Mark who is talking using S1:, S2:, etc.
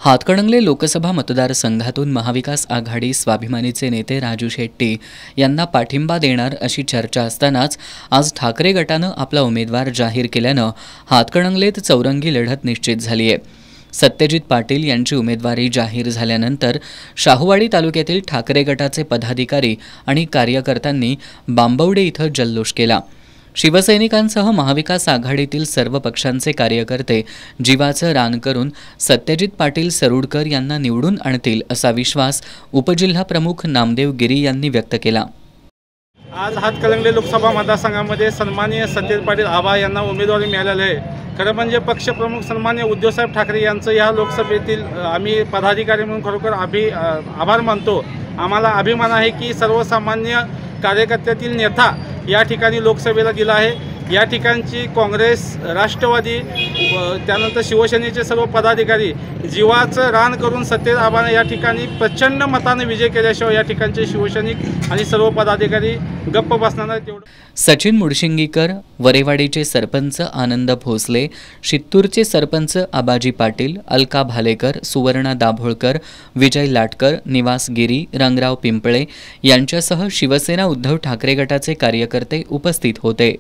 S1: हातकणंगले लोकसभा मतदारसंघातून महाविकास आघाडी स्वाभिमानीचे नेते राजू शेट्टी यांना पाठिंबा देणार अशी चर्चा असतानाच आज ठाकरे गटानं आपला उमेदवार जाहीर केल्यानं हातकणंगलेत चौरंगी लढत निश्चित झाली आहे। सत्यजित पाटील यांची उमेदवारी जाहीर झाल्यानंतर शाहूवाडी तालुक्यातील ठाकरे गटाचे पदाधिकारी आणि कार्यकर्त्यांनी बांबवडे इथं जल्लोष केला। शिवसैनिकांसह महाविकास आघाडीतील सर्व पक्षांचे कार्यकर्ते जीवाचं रान करून सत्यजित पाटील सरुडकर यांना निवडून आणतील असा विश्वास उपजिल्हा प्रमुख नामदेव गिरी यांनी व्यक्त केला।
S2: आज हातकणंगले लोकसभा मतदारसंघामध्ये सन्माननीय सत्यजित पाटील आबा यांना उमेदवारी मिळालेली आहे। खरं म्हणजे पक्षप्रमुख सन्माननीय उद्धवसाहेब ठाकरे यांचं या लोकसभेतील आम्ही पदाधिकारी म्हणून खरोखर आभार मानतो। आम्हाला अभिमान आहे की सर्वसामान्य कार्यकर्त्यातील नेता या ठिकाणी लोकसभेला दिला आहे। या ठिकाणची काँग्रेस, राष्ट्रवादी, त्यानंतर शिवसेनेचे सर्व पदाधिकारी जीवाचं रान करून सत्यजित आबाने या ठिकाणी प्रचंड मताने विजय केल्याशिवाय या ठिकाणचे शिवसैनिक आणि सर्व पदाधिकारी गप्प बसणार नाहीत। तेवढं
S1: सचिन मुडशिंगीकर, वरेवाडीचे सरपंच आनंद भोसले, शित्तूरचे सरपंच आबाजी पाटील, अलका भालेकर, सुवर्णा दाभोळकर, विजय लाटकर, निवास गिरी, रंगराव पिंपळे यांच्यासह शिवसेना उद्धव ठाकरे गटाचे कार्यकर्ते उपस्थित होते।